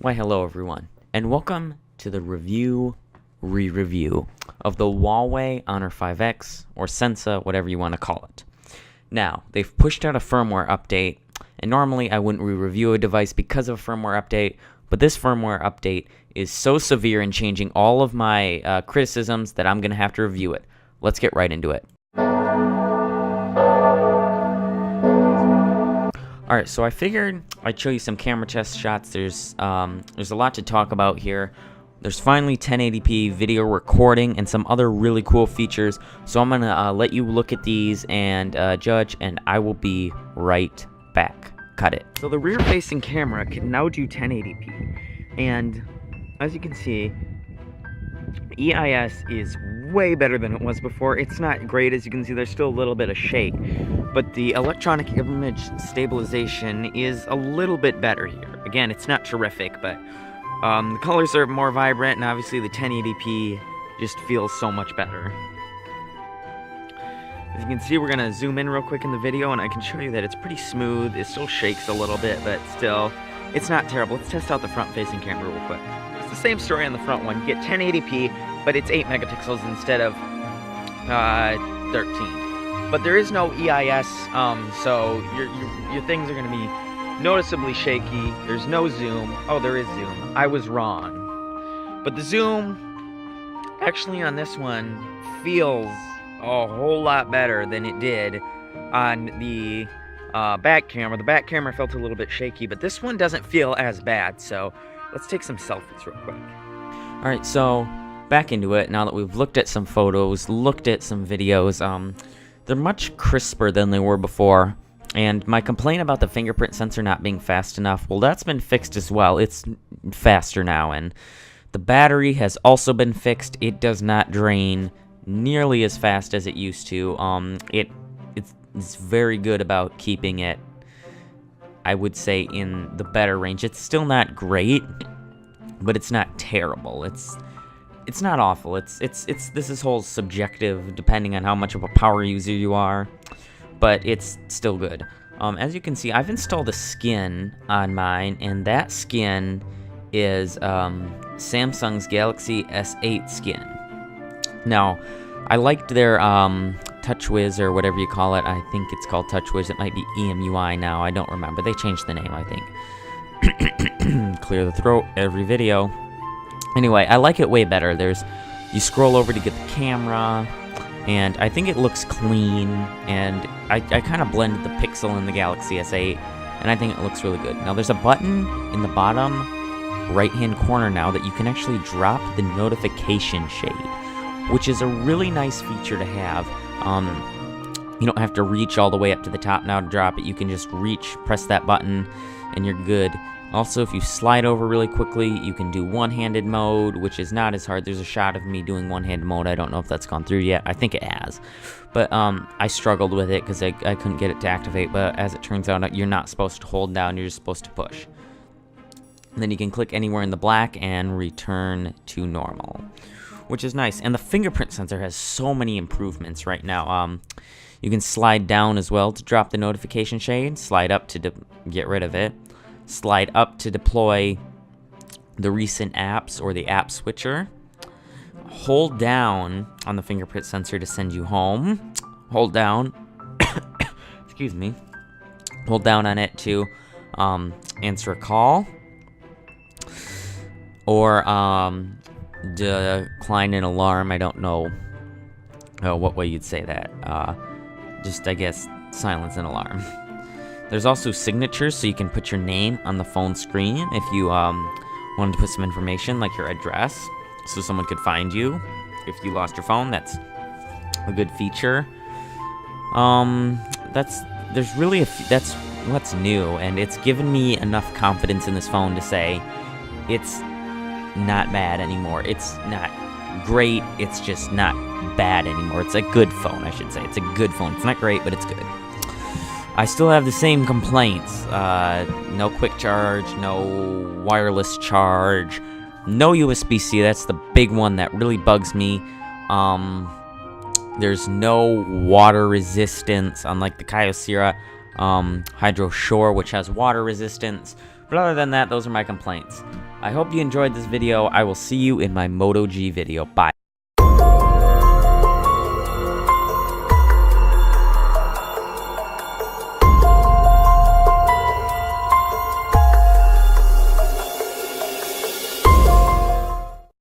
Why hello everyone, and welcome to the re-review of the Huawei Honor 5X, or Sensa, whatever you want to call it. Now, they've pushed out a firmware update, and normally I wouldn't re-review a device because of a firmware update, but this firmware update is so severe in changing all of my criticisms that I'm going to have to review it. Let's get right into it. Alright, so I figured I'd show you some camera test shots. There's a lot to talk about here. There's finally 1080p video recording and some other really cool features. So I'm going to let you look at these and judge, and I will be right back. Cut it. So the rear-facing camera can now do 1080p. And as you can see, EIS is way better than it was before. It's not great, as you can see, there's still a little bit of shake, but the electronic image stabilization is a little bit better here. Again, it's not terrific, but the colors are more vibrant, and obviously the 1080p just feels so much better. As you can see, we're going to zoom in real quick in the video, and I can show you that it's pretty smooth. It still shakes a little bit, but still, it's not terrible. Let's test out the front-facing camera real quick. It's the same story on the front one. You get 1080p, but it's 8 megapixels instead of 13. But there is no EIS, so your things are going to be noticeably shaky. There's no zoom. Oh, there is zoom. I was wrong. But the zoom, actually on this one, feels a whole lot better than it did on the back camera. The back camera felt a little bit shaky, but this one doesn't feel as bad. So let's take some selfies real quick. All right, so back into it. Now that we've looked at some photos, looked at some videos, they're much crisper than they were before. And my complaint about the fingerprint sensor not being fast enough, well, that's been fixed as well. It's faster now, and the battery has also been fixed. It does not drain nearly as fast as it used to. It's very good about keeping it, I would say, in the better range. It's still not great, but it's not terrible. It's not awful. This is whole subjective, depending on how much of a power user you are, but it's still good. As you can see, I've installed a skin on mine, and that skin is Samsung's Galaxy S8 skin. Now, I liked their TouchWiz, or whatever you call it. I think it's called TouchWiz. It might be EMUI now. I don't remember. They changed the name, I think. Clear the throat every video. Anyway, I like it way better. You scroll over to get the camera, and I think it looks clean, and I kind of blended the pixel in the Galaxy S8, and I think it looks really good. Now, there's a button in the bottom right-hand corner now that you can actually drop the notification shade, which is a really nice feature to have. You don't have to reach all the way up to the top now to drop it. You can just press that button, and you're good. Also, if you slide over really quickly, you can do one-handed mode, which is not as hard. There's a shot of me doing one-handed mode. I don't know if that's gone through yet. I think it has. But I struggled with it because I couldn't get it to activate. But as it turns out, you're not supposed to hold down. You're just supposed to push. And then you can click anywhere in the black and return to normal, which is nice. And the fingerprint sensor has so many improvements right now. You can slide down as well to drop the notification shade. Slide up to get rid of it. Slide up to deploy the recent apps or the app switcher. Hold down on the fingerprint sensor to send you home. Hold down. Excuse me. Hold down on it to answer a call. Or decline an alarm. I don't know what way you'd say that. Just, I guess, silence an alarm. There's also signatures, so you can put your name on the phone screen if you wanted to put some information, like your address, so someone could find you if you lost your phone. That's a good feature. That's what's new, and it's given me enough confidence in this phone to say it's not bad anymore. It's not great. It's just not bad anymore. It's a good phone, I should say. It's a good phone. It's not great, but it's good. I still have the same complaints. No quick charge, no wireless charge, no USB-C. That's the big one that really bugs me. There's no water resistance, unlike the Kyocera Hydro Shore, which has water resistance. But other than that, those are my complaints. I hope you enjoyed this video. I will see you in my Moto G video. Bye.